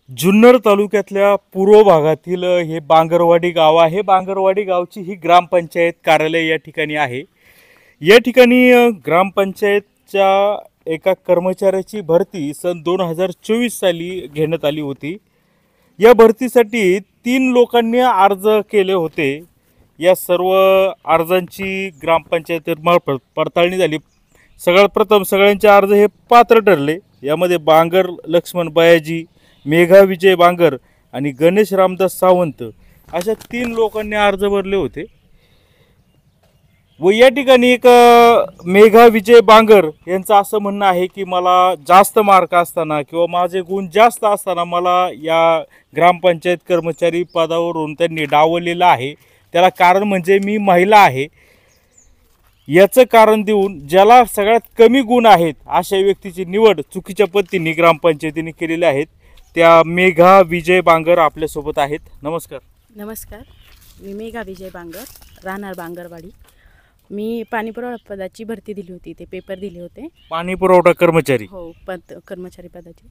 जुन्नर तालुक्यातल्या पूर्व भागातील हे बांगरवाडी गाव आहे। बांगरवाडी गावची ही ग्रामपंचायत कार्यालय या ठिकाणी आहे। या ठिकाणी ग्रामपंचायतच्या एका कर्मचाऱ्याची भरती सन 2024 साली घेण्यात आली होती। या भरतीसाठी 3 लोकांनी अर्ज केले होते। या सर्व अर्जांची ग्रामपंचायतीमार्फत पडताळणी झाली। सगळ्यात प्रथम सगळ्यांचे अर्ज हे पात्र ठरले। यामध्ये बांगर लक्ष्मण बयाजी, मेघा विजय बांगर आणि गणेश रामदास सावंत अशा 3 लोकांनी अर्ज भरले होते। व या ठिकाणी एक मेघा विजय बांगर यांचं असं म्हणणं आहे की मला जास्त मार्क असताना किंवा माझे गुण जास्त असताना मला या ग्रामपंचायत कर्मचारी पदावरून त्यांनी डावललेलं आहे। त्याला कारण म्हणजे मी महिला आहे। याचं कारण देऊन ज्याला सगळ्यात कमी गुण आहेत अशा व्यक्तीची निवड चुकीच्या पद्धतीने ग्रामपंचायतीने केलेली आहेत। त्या मेघा विजय बांगर आपल्यासोबत आहेत। नमस्कार। नमस्कार, मी मेघा विजय बांगर, राहणार बांगरवाडी। मी पाणीपुरवठा पदाची भरती दिली होती, ते पेपर दिले होते। पाणीपुरवठा कर्मचारी? हो, कर्मचारी पदाची।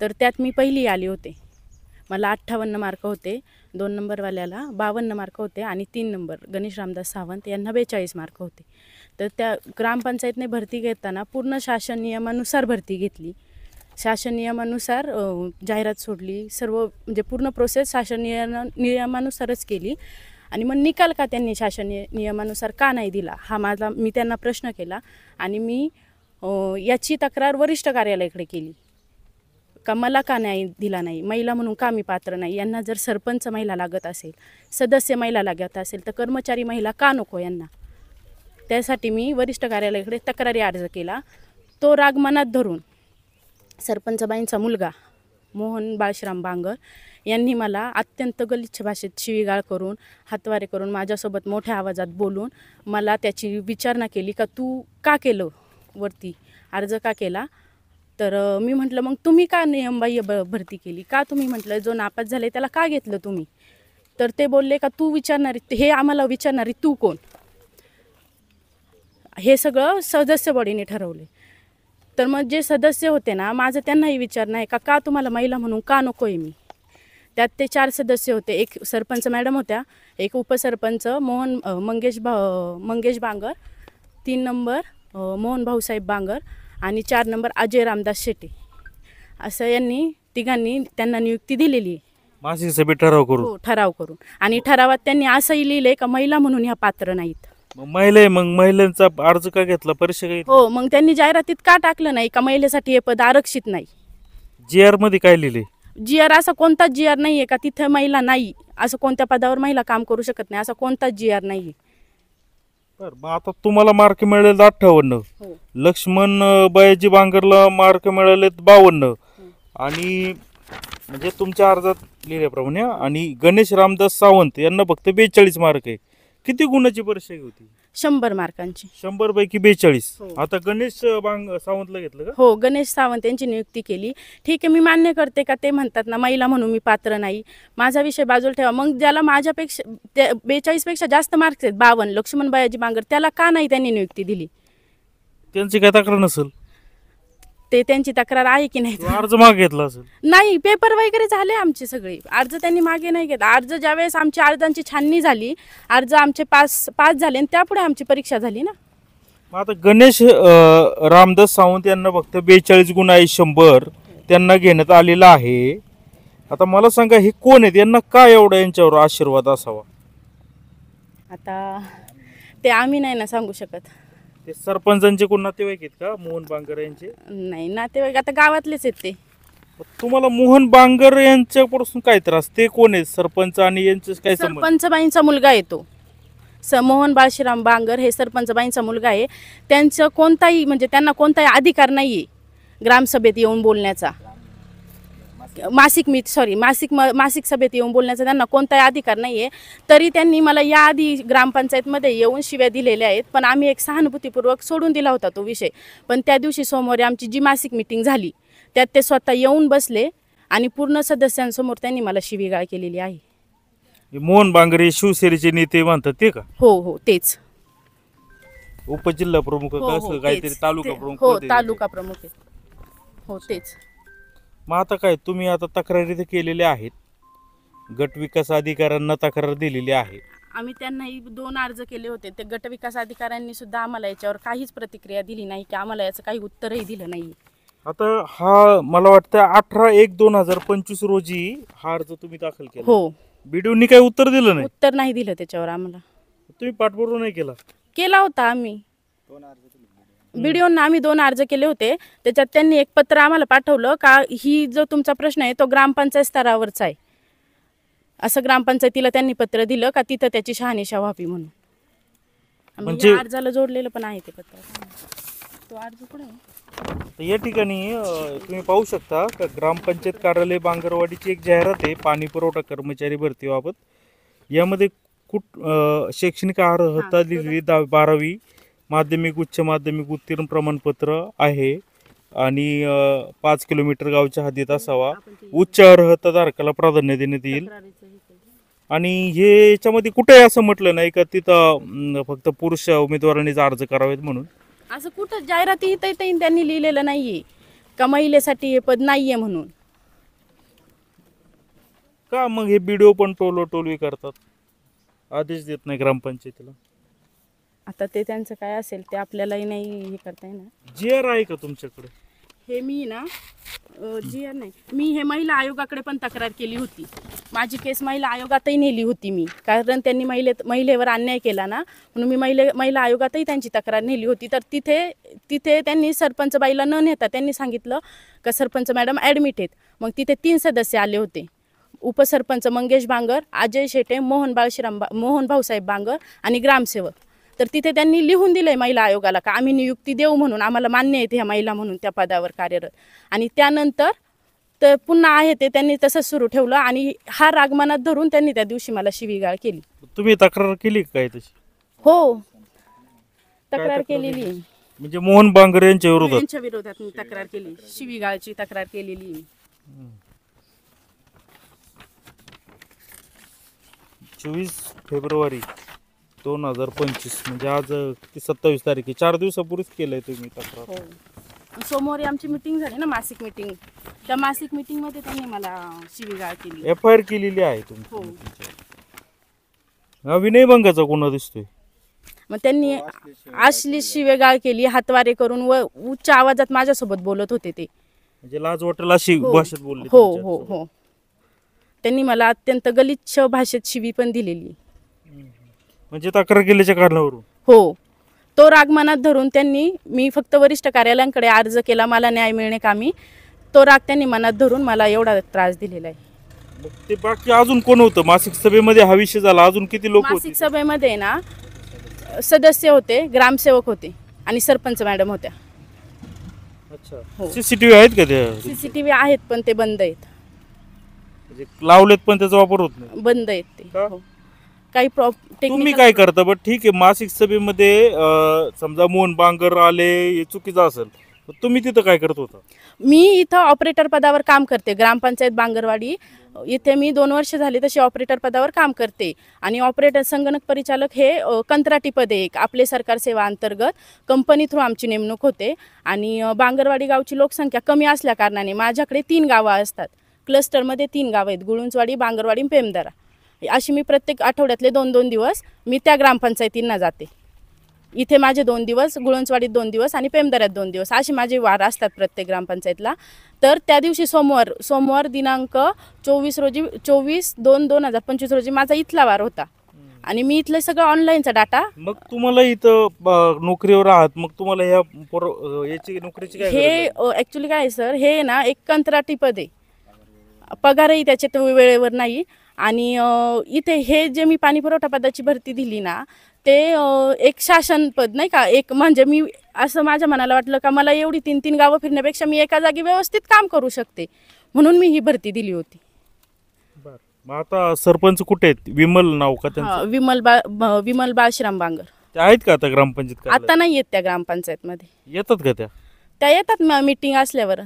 तर त्यात मी पहिली आली होते। मला 58 मार्क होते, 2 नंबरवाल्याला 52 मार्क होते आणि 3 नंबर गणेश रामदास सावंत यांना 42 मार्क होते। तर त्या ग्रामपंचायतने भरती घेताना पूर्ण शासन नियमानुसार भरती घेतली। शासन नियमानुसार जाहिरात सोडली, सर्व म्हणजे पूर्ण प्रोसेस शासन नियमानुसारच केली। आणि मग निकाल का त्यांनी शासन नियमानुसार का नाही दिला हा मी त्यांना प्रश्न केला। आणि मी याची तक्रार वरिष्ठ कार्यालयाकडे केली का मला का नाही दिला नाही, महिला म्हणून का मी पात्र नाही, यांना जर सरपंच महिला लागत असेल, सदस्य महिला लागत असेल तर कर्मचारी महिला का नको यांना। त्यासाठी मी वरिष्ठ कार्यालयाकडे तक्रारी अर्ज केला। तो राग मनात धरून सरपंचबाईंचा मुलगा मोहन बाळशिराम बांगर यांनी मला अत्यंत गलिच्छ भाषेत शिवीगाळ करून, हातवारे करून, माझ्यासोबत मोठ्या आवाजात बोलून मला त्याची विचारणा केली का तू का केलं वरती अर्ज का केला। तर मी म्हटलं मग तुम्ही का नियमबाह्य भरती केली, का तुम्ही म्हटलं जो नापास झाले त्याला का घेतलं तुम्ही। तर ते बोलले का तू विचारणारी, हे आम्हाला विचारणारी तू कोण। हे सगळं सदस्य बॉडीने ठरवले। तर मग जे सदस्य होते ना, माझं त्यांनाही विचारणं आहे का तुम्हाला महिला म्हणून का नको आहे मी। त्यात ते 4 सदस्य होते, एक सरपंच मॅडम होत्या, एक उपसरपंच मंगेश बांगर, 3 नंबर मोहन भाऊसाहेब बांगर आणि 4 नंबर अजय रामदास शेटे, असं यांनी तिघांनी त्यांना नियुक्ती दिलेली आहे। मासिक सभेत ठराव करून? हो, ठराव करून। आणि ठरावात त्यांनी असंही लिहिलंय का महिला म्हणून ह्या पात्र नाहीत। मग महिलांचा अर्ज का घेतला, परीक्षा का? हो, मग त्यांनी जाहिरातीत का टाकलं नाही का महिलेसाठी हे पद आरक्षित नाही। GR मध्ये काय लिहिले? GR असा कोणताच GR नाही आहे का तिथे महिला नाही, असं कोणत्या पदावर महिला काम करू शकत नाही, असा कोणताच GR नाही आहे। बरं, मग आता तुम्हाला मार्क मिळाले 58, लक्ष्मण बयाजी बांगरला मार्क मिळाले 52 आणि म्हणजे तुमच्या अर्जात लिहिल्याप्रमाणे, आणि गणेश रामदास सावंत यांना फक्त 42 मार्क आहे। किती गुणाची परीक्षा होती? 100 मार्कांची। 100 पैकी 42। आता गणेश सावंतला घेतलं का? हो, गणेश सावंत यांची नियुक्ती केली। ठीक आहे, मी मान्य करते का ते म्हणतात ना महिला म्हणून मी पात्र नाही, माझा विषय बाजूला ठेवा। मग ज्याला माझ्यापेक्षा 42 पेक्षा जास्त मार्क्स आहेत, 52, लक्ष्मण बयाजी बांगर, त्याला का नाही त्यांनी नियुक्ती दिली। त्यांची काय तक्रार नसेल? ते त्यांची तक्रार आहे की नाही, अर्ज मागे घेतला असेल? नाही, पेपर वगैरे झाले आमचे सगळे, अर्ज त्यांनी मागे नाही घेतला। अर्ज ज्यावेळेस आमच्या अर्जांची छाननी झाली, अर्ज आमचे पास झाले आणि त्यापुढे आमची परीक्षा झाली ना। आता गणेश रामदास सावंत यांना फक्त 42 गुण आहे, 100 त्यांना घेण्यात आलेला आहे। आता मला सांगा हे कोण आहेत, यांना का एवढा यांच्यावर आशीर्वाद असावा? आता ते आम्ही नाही ना सांगू शकत। ते सरपंचांचे कोण नातेवाईक आहेत का मोहन बांगर यांचे? नाही, नातेवाईक आता गावातलेच आहेत ते। तुम्हाला मोहन बांगर यांच्यापासून काय त्रास? ते कोण आहेत सरपंच आणि यांचे काय संबंध? सरपंचबाईंचा मुलगा येतो, मोहन बाळशिराम बांगर हे सरपंचबाईंचा मुलगा आहे। त्यांचं कोणताही म्हणजे त्यांना कोणताही अधिकार नाही आहे ग्रामसभेत येऊन बोलण्याचा, मासिक सभेत येऊन बोलण्याचा त्यांना कोणताही अधिकार नाही आहे। तरी त्यांनी मला याआधी ग्रामपंचायतमध्ये येऊन शिव्या दिलेल्या आहेत, पण आम्ही एक सहानुभूतीपूर्वक सोडून दिला होता तो विषय। पण त्या दिवशी सोमवारी आमची जी मासिक मीटिंग झाली त्यात ते स्वतः येऊन बसले आणि पूर्ण सदस्यांसमोर त्यांनी मला शिवीगाळ केलेली आहे। मोहन बांगर हे शिवसेनेचे नेते म्हणतात ते का? हो, तेच। उपजिल्हा प्रमुख काहीतरी तालुका प्रमुख? हो, तालुका प्रमुख आहे। हो, तेच। मग आता काय तुम्ही आता तक्रारी तर केलेल्या आहेत, गट विकास अधिकाऱ्यांना तक्रार दिलेली आहे. आम्ही त्यांनाही 2 अर्ज केले होते. ते गट विकास अधिकाऱ्यांनी सुद्धा आम्हाला याच्यावर काहीच प्रतिक्रिया दिली नाही, की आम्हाला याचं काही उत्तरही दिलं नाही. आता हा मला वाटतं 18/1/2025 रोजी हा अर्ज तुम्ही दाखल केला. हो, बीडीओनी काही उत्तर दिलं नाही? उत्तर नाही दिलं त्याच्यावर आम्हाला. तुम्ही पाठपुरावा नाही केला? केला होता आम्ही. बीडीओंना आम्ही 2 अर्ज केले होते. त्याच्यात त्यांनी एक पत्र आम्हाला पाठवलं का ही जो तुमचा प्रश्न आहे तो ग्रामपंचायत स्तरावरचा आहे, असं ग्रामपंचायतीला त्यांनी पत्र दिलं का तिथं त्याची शहानिशा व्हावी म्हणून. म्हणजे अर्जाला जोडलेलं पण आहे ते पत्र. तो अर्ज कुठे आहे? तर या ठिकाणी तुम्ही पाहू शकता का ग्रामपंचायत कार्यालय बांगरवाडीची एक जाहिरात आहे पाणी पुरवठा कर्मचारी भरतीबाबत. यामध्ये शैक्षणिक अर्हता दिलेली 12वी, माध्यमिक, उच्च माध्यमिक उत्तीर्ण प्रमाणपत्र आहे आणि 5 किलोमीटर गावच्या हद्दीत असावा. उच्च अर्हता धारकाला प्राधान्य देण्यात येईल. आणि हे याच्यामध्ये कुठे असं म्हटलं नाही का तिथं फक्त पुरुष उमेदवारांनीच अर्ज करावेत म्हणून? असं कुठं जाहिराती इथं त्यांनी लिहिलेलं नाहीये का महिलेसाठी हे पद नाहीये म्हणून. का मग हे बीडीओ पण टोलवी करतात, आदेश देत नाही ग्रामपंचायतीला? आता ते त्यांचं काय असेल ते आपल्यालाही नाही हे करता येणार. जीआर आहे का तुमच्याकडे? हे मी ना जी नाही, मी हे महिला आयोगाकडे पण तक्रार केली होती. माझी केस महिला आयोगातही नेली होती मी, कारण त्यांनी महिलेवर अन्याय केला ना, म्हणून मी महिला आयोगातही त्यांची तक्रार नेली होती. तर तिथे त्यांनी सरपंच बाईला न नेता त्यांनी सांगितलं का सरपंच मॅडम ॲडमिट आहेत. मग तिथे 3 सदस्य आले होते, उपसरपंच मंगेश बांगर, अजय शेटे, मोहन भाऊसाहेब बांगर आणि ग्रामसेवक. तर तिथे त्यांनी लिहून दिलंय महिला आयोगाला का आम्ही नियुक्ती देऊ म्हणून, आम्हाला मान्य आहे ह्या महिला म्हणून त्या पदावर कार्यरत. आणि त्यानंतर तर पुन्हा आहे ते त्यांनी तसंच सुरू ठेवलं आणि हा रागमानात धरून त्यांनी त्या दिवशी मला शिवीगाळ केली. तुम्ही तक्रार केली काय तशी? हो, तक्रार केलेली आहे. म्हणजे मोहन बांगर यांच्या विरोधात मी तक्रार केली, शिवीगाळची तक्रार केलेली आहे. 24 फेब्रुवारी 2025 म्हणजे आज 27 तारीख आहे. 4 दिवसापूर्वीच केलंय तुम्ही तक्रार? हो, सोमवारी आमची मीटिंग झाली ना, मासिक मीटिंग. त्या मासिक मीटिंग मध्ये त्यांनी मला शिवीगाळ केली. FIR केलेली आहे तुम्ही? हो. हा विनयभंगाचा गुन्हा दिसतोय. मग त्यांनी अश्लील शिवीगाळ केली, हातवारे करून व उच्च आवाजात माझ्यासोबत बोलत होते ते. म्हणजे लाज वाटेल अशी भाषेत बोलले? हो हो हो, त्यांनी मला अत्यंत गलिच्छ भाषेत शिवी पण दिलेली. म्हणजे तक्रार केल्याच्या कारणावरून? हो, तो रागमानात धरून त्यांनी, मी फक्त वरिष्ठ कार्यालयांकडे अर्ज केला मला न्याय मिळणे कामी, तो राग त्यांनी मनात धरून मला एवढा त्रास दिलेला आहे. मग ते बाकी अजून कोण होतं मासिक सभेमध्ये? हा विषय झाला, अजून किती लोक होते मासिक सभेमध्ये? ना, सदस्य होते, ग्रामसेवक होते आणि सरपंच मॅडम होत्या. अच्छा. हो. CCTV आहेत का त्या? CCTV आहेत पण ते बंद आहेत. म्हणजे लावलेत पण त्याचा वापर होत नाही? बंद आहेत ते. हो. काही तुम्ही काय करता? बट ठीक आहे, मासिक सभेमध्ये समजा मोहन बांगर आले, हे चुकीचं असेल, तुम्ही तिथं काय करत होता? मी इथं ऑपरेटर पदावर काम करते, ग्रामपंचायत बांगरवाडी इथे मी 2 वर्ष झाली तशी ऑपरेटर पदावर काम करते. आणि ऑपरेटर संगणक परिचालक हे कंत्राटी पद आहे, आपले सरकार सेवा अंतर्गत कंपनी थ्रू आमची नेमणूक होते. आणि बांगरवाडी गावची लोकसंख्या कमी असल्या कारणाने माझ्याकडे 3 गावं असतात. क्लस्टरमध्ये 3 गावं आहेत, गुळुंचवाडी, बांगरवाडी, पेमदारा. अशी मी प्रत्येक आठवड्यातले 2-2 दिवस मी त्या ग्रामपंचायतींना जाते. इथे माझे 2 दिवस, गुळुंचवाडीत 2 दिवस आणि पेमदाऱ्यात 2 दिवस, असे माझे वार असतात प्रत्येक ग्रामपंचायतला. तर त्या दिवशी सोमवार दिनांक 24/2/2025 रोजी माझा इथला वार होता. आणि मी इथलं सगळं ऑनलाईनचा डाटा. मग तुम्हाला इथं नोकरीवर आहात, मग तुम्हाला याची नोकरीची काय? हे ॲक्च्युली काय आहे सर, हे ना एक कंत्राटी पद आहे, पगारही त्याच्यात वेळेवर नाही. आणि इथे हे जे मी पाणी पुरवठा पदाची भरती दिली ना, ते एक शासन पद नाही का, एक म्हणजे मी असं माझ्या मनाला वाटलं का मला एवढी 3-3 गावं फिरण्यापेक्षा मी एका जागी व्यवस्थित काम करू शकते, म्हणून मी ही भरती दिली होती. बरं, मग आता सरपंच कुठे आहेत? विमल नाव का त्यांचं? विमल बाळश्राम बांगर. ते आहेत का आता ग्रामपंचायत? आता नाही येत त्या ग्रामपंचायतमध्ये. येतात का त्या येतात मीटिंग असल्यावर.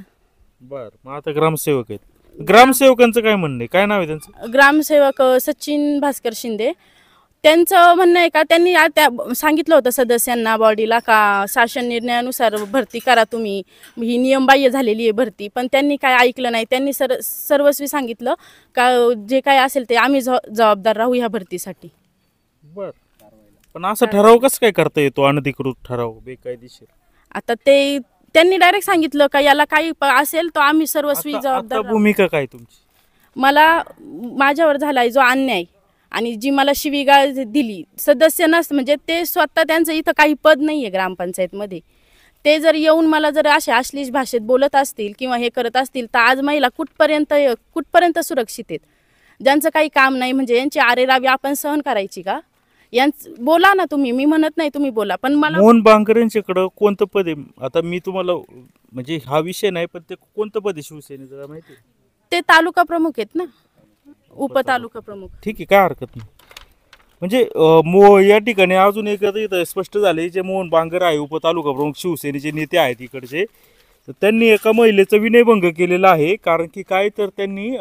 बरं, मग आता ग्रामसेवक आहेत. ग्रामसेवकांचं काय म्हणणं आहे? काय नाव आहे त्यांचं? ग्रामसेवक सचिन भास्कर शिंदे. त्यांचं म्हणणं आहे का त्यांनी त्या सांगितलं होतं सदस्यांना बॉडीला का शासन निर्णयानुसार भरती करा तुम्ही, ही नियमबाह्य झालेली आहे भरती, पण त्यांनी काय ऐकलं नाही. त्यांनी सर्वस्वी सांगितलं का जे काय असेल ते आम्ही जबाबदार राहू ह्या भरतीसाठी. बर, पण असं ठराव कसं काय करता येतो, अनधिकृत ठराव, बेकायदेशीर? आता ते त्यांनी डायरेक्ट सांगितलं का याला काही असेल तर आम्ही सर्वस्वी जबाबदार राहू. भूमिका काय तुमची? मला माझ्यावर झालाय जो अन्याय आणि जी मला शिवीगाळ दिली सदस्य म्हणजे ते स्वतः, त्यांचं इथं काही पद नाही आहे ग्रामपंचायतमध्ये, ते जर येऊन मला जर अशा अश्लील भाषेत बोलत असतील किंवा हे करत असतील तर आज महिला कुठपर्यंत सुरक्षित आहेत? ज्यांचं काही काम नाही म्हणजे यांची आरेरावी आपण सहन करायची का? बोला ना तुम्ही, मी म्हणत नाही तुम्ही बोला, पण मला मोहन बांगर यांच्याकडं कोणतं पद आहे? आता मी तुम्हाला म्हणजे हा विषय नाही, पण ते कोणतं पद आहे शिवसेनेचं काय माहिती? ते तालुका प्रमुख आहेत ना, उपतालुका प्रमुख. ठीक आहे, काय हरकत नाही. म्हणजे या ठिकाणी अजून एक इथं स्पष्ट झाले, जे मोहन बांगर आहे उपतालुका प्रमुख शिवसेनेचे नेते आहेत इकडचे, तर त्यांनी एका महिलेचा विनयभंग केलेला आहे. कारण की काय तर त्यांनी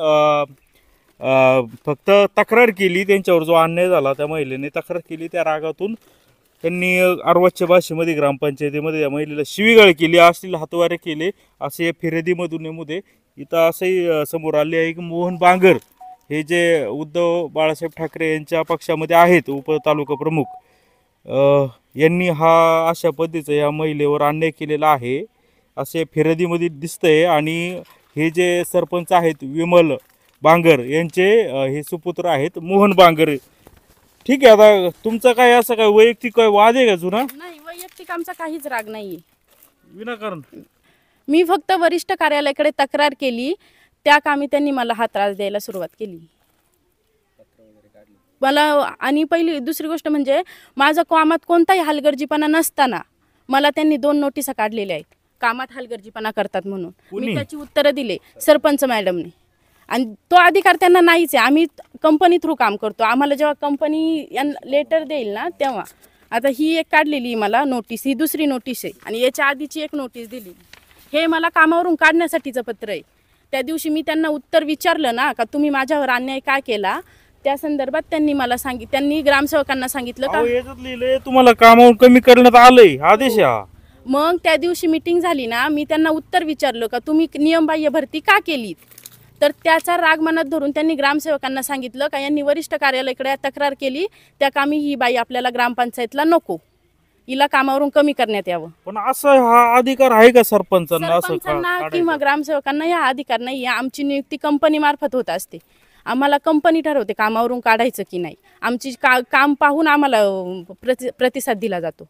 फक्त तक्रार केली, त्यांच्यावर जो अन्याय झाला त्या महिलेने तक्रार केली, त्या रागातून त्यांनी अर्वाच्य भाषेमध्ये ग्रामपंचायतीमध्ये या महिलेला शिवीगाळ केली, असलेले हातवारे केले, असे या फिर्यादीमधून नमूद. इथं असंही समोर आले आहे की मोहन बांगर हे जे उद्धव बाळासाहेब ठाकरे यांच्या पक्षामध्ये आहेत उपतालुका प्रमुख, यांनी हा अशा पद्धतीचं या महिलेवर अन्याय केलेला आहे असे फिर्यादीमध्ये दिसतंय. आणि हे जे सरपंच आहेत विमल बांगर यांचे हे सुपुत्र आहेत मोहन बांगर. ठीक आहे, आता तुमचा काय असं काय वैयक्तिक काय वाद आहे का जुना? नाही, वैयक्तिक आमचा काहीच राग नाहीये, विनाकारण. मी मी फक्त वरिष्ठ कार्यालयाकडे तक्रार केली, त्या कामी त्यांनी मला हा त्रास द्यायला सुरुवात केली मला. आणि दुसरी गोष्ट म्हणजे माझं कामात कोणताही हलगर्जीपणा नसताना मला त्यांनी 2 नोटिसा काढलेल्या आहेत, कामात हलगर्जीपणा करतात म्हणून. मी त्याची उत्तरं दिले सरपंच मॅडमने, आणि तो अधिकार त्यांना नाहीच आहे. आम्ही कंपनी थ्रू काम करतो, आम्हाला जेव्हा कंपनी लेटर देईल ना तेव्हा. आता ही एक काढलेली मला नोटीस, ही दुसरी नोटीस आहे, आणि याच्या आधीची एक नोटीस दिली. हे मला कामावरून काढण्यासाठीचं पत्र आहे. त्या दिवशी मी त्यांना उत्तर विचारलं ना का तुम्ही माझ्यावर अन्याय काय केला, त्या संदर्भात त्यांनी मला त्यांनी ग्रामसेवकांना सांगितलं का याच्यात लिहिलंय तुम्हाला कामावरून कमी करण्यात आलंय, आदेश आहे. मग त्या दिवशी मीटिंग झाली ना, मी त्यांना उत्तर विचारलं का तुम्ही नियमबाह्य भरती का केली, तर त्याचा राग मनात धरून त्यांनी ग्रामसेवकांना सांगितलं का यांनी वरिष्ठ कार्यालयाकडे तक्रार केली, त्या कामी ही बाई आपल्याला ग्रामपंचायतला नको, हिला कामावरून कमी करण्यात यावं. पण असं हा अधिकार आहे का सरपंचांना किंवा ग्रामसेवकांना हा अधिकार नाही. आमची नियुक्ती कंपनी मार्फत होत असते, आम्हाला कंपनी ठरवते कामावरून काढायचं की नाही. आमची काम पाहून आम्हाला प्रतिसाद दिला जातो.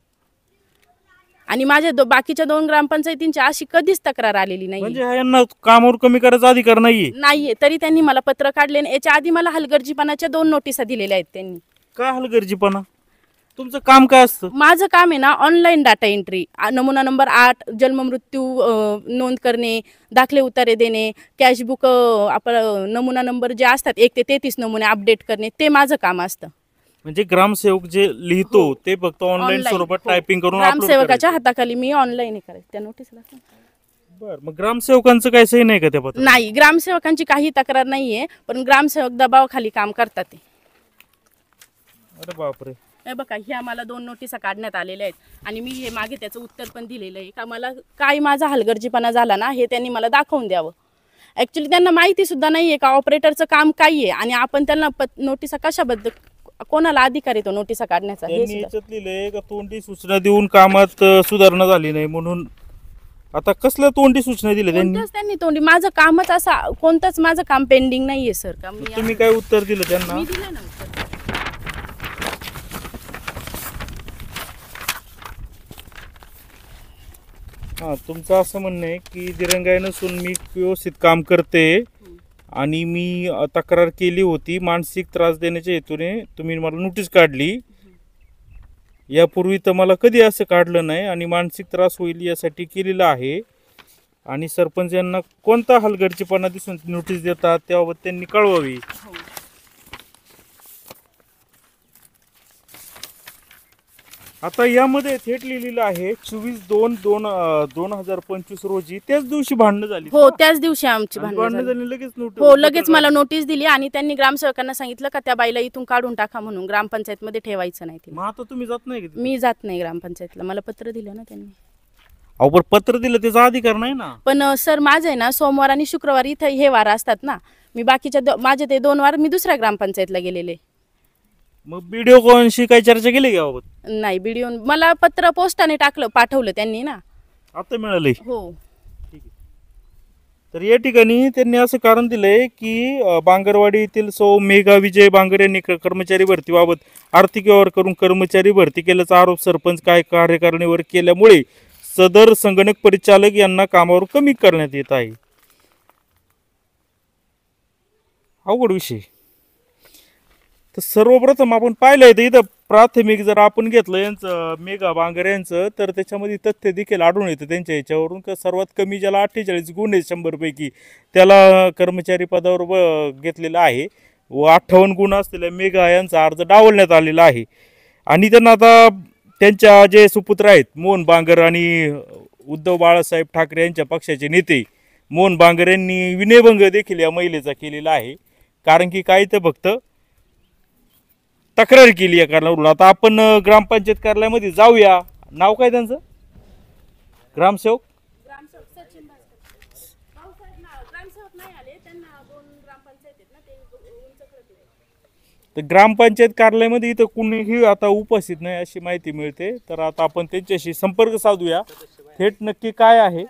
आणि माझ्या बाकीच्या 2 ग्रामपंचायतींची अशी कधीच तक्रार आलेली नाही. म्हणजे यांना कामावर कमी करायचा अधिकार नाहीये. तरी त्यांनी मला पत्र काढले. याच्या आधी मला हलगर्जीपणाच्या 2 नोटिसा दिलेल्या आहेत त्यांनी. काय हलगर्जीपणा? तुमचं काम काय असतं? माझं काम आहे ना ऑनलाईन डाटा एंट्री, नमुना नंबर 8, जन्ममृत्यू नोंद करणे, दाखले उतारे देणे, कॅशबुक आपण नमुना नंबर जे असतात 1 ते 33 नमुने अपडेट करणे, ते माझं काम असतं. म्हणजे ग्रामसेवक जे लिहितो ते फक्त ऑनलाईन स्वरूपात टायपिंग करून ग्रामसेवकाच्या हाताखाली मी ऑनलाईन हे करायचं त्या नोटीसला. बरं, मग ग्रामसेवकांचं काय सही नाही का त्या पत्रात? नाही, ग्रामसेवकांची काही तक्रार नाहीये, पण ग्रामसेवक दबावाखाली काम करतात ते. अरे बापरे. हे बघा, ह्या मला 2 नोटिसा काढण्यात आलेल्या आहेत, आणि मी हे मागे त्याचं उत्तर पण दिलेलं आहे का मला काय माझा हलगर्जीपणा झाला ना हे त्यांनी मला दाखवून द्यावं. ॲक्च्युली त्यांना माहिती सुद्धा नाही आहे का ऑपरेटरचं काम काय आहे, आणि आपण त्यांना नोटिसा कशाबद्दल, कोणाला अधिकार येतो नोटिसा काढण्याचा हे सुद्धा. याच्यात लिहिलंय का तोंडी सूचना देऊन कामात सुधारणा झाली नाही म्हणून. आता कसल्या तोंडी सूचना दिल्या त्यांनी तोंडी, माझं कामच असं कोणतंच माझं काम पेंडिंग नाहीये सर. का तुम्ही काय उत्तर दिलं त्यांना? मी दिलं ना उत्तर. हां, तुमचं असं म्हणणं आहे की दिरंगाई नसून मी व्यवस्थित काम करते, आणि मी तक्रार केली होती, मानसिक त्रास देण्याच्या हेतूने तुम्ही मला नोटीस काढली. यापूर्वी तर मला कधी असं काढलं नाही, आणि मानसिक त्रास होईल यासाठी केलेलं आहे. आणि सरपंच यांना कोणता हलगर्जीपणा दिसून नोटीस देतात त्याबाबत त्यांनी कळवावी. आता यामध्ये थेट लिहिलेलं आहे 24/2/2025 रोजी त्याच दिवशी भांडणं झाली. हो, त्याच दिवशी आमची आणि भांडणं झाली. झाली लगेच नोटीस. हो, लगेच मला नोटीस दिली आणि त्यांनी ग्रामसेवकांना सांगितलं का त्या बाईला इथून काढून टाका म्हणून, ग्रामपंचायत मध्ये ठेवायचं नाही तिला. मग आता तुम्ही जात नाही का? मी जात नाही ग्रामपंचायतला, मला पत्र दिलं ना त्यांनी. अहो पण पत्र दिलं त्याचा अधिकार नाही ना. पण सर माझं आहे ना, सोमवार आणि शुक्रवार इथं हे वार असतात ना, मी बाकीच्या माझे ते 2 वार मी दुसऱ्या ग्रामपंचायतला गेलेले. मग व्हिडिओ कॉलशी काही चर्चा केली का बाबत? नाही, व्हिडिओ मला पत्र पोस्टाने पाठवलं त्यांनी ना. आता मिळाले. हो. तर या ठिकाणी त्यांनी असं कारण दिलंय की बांगरवाडी येथील सौ मेघा विजय बांगर यांनी कर्मचारी भरतीबाबत आर्थिक व्यवहार करून कर्मचारी भरती केल्याचा आरोप सरपंच काय कार्यकारिणीवर केल्यामुळे सदर संगणक परिचालक यांना कामावर कमी करण्यात येत आहे. अवघड विषय. तर सर्वप्रथम आपण पाहिलंय तर इथं प्राथमिक जर आपण घेतलं यांचं मेघा बांगर यांचं, तर त्याच्यामध्ये तथ्य देखील आढळून येतं त्यांच्या याच्यावरून का सर्वात कमी ज्याला 48 गुण आहेत 100 पैकी त्याला कर्मचारी पदावर घेतलेलं आहे व 58 गुण असलेल्या मेघा यांचा अर्ज डावलण्यात आलेला आहे. आणि त्यांना आता त्यांच्या जे सुपुत्र आहेत मोहन बांगर आणि उद्धव बाळासाहेब ठाकरे यांच्या पक्षाचे नेते मोहन बांगर यांनी विनयभंग देखील या महिलेचा केलेला आहे. कारण की काय तर फक्त तक्रार केली आहे कारणावरून. आता आपण ग्रामपंचायत कार्यालयामध्ये जाऊया. नाव काय त्यांचं? ग्रामसेवक तर ग्रामपंचायत कार्यालयामध्ये इथं कुणीही आता उपस्थित नाही अशी माहिती मिळते. तर आता आपण त्यांच्याशी संपर्क साधूया थेट नक्की काय आहे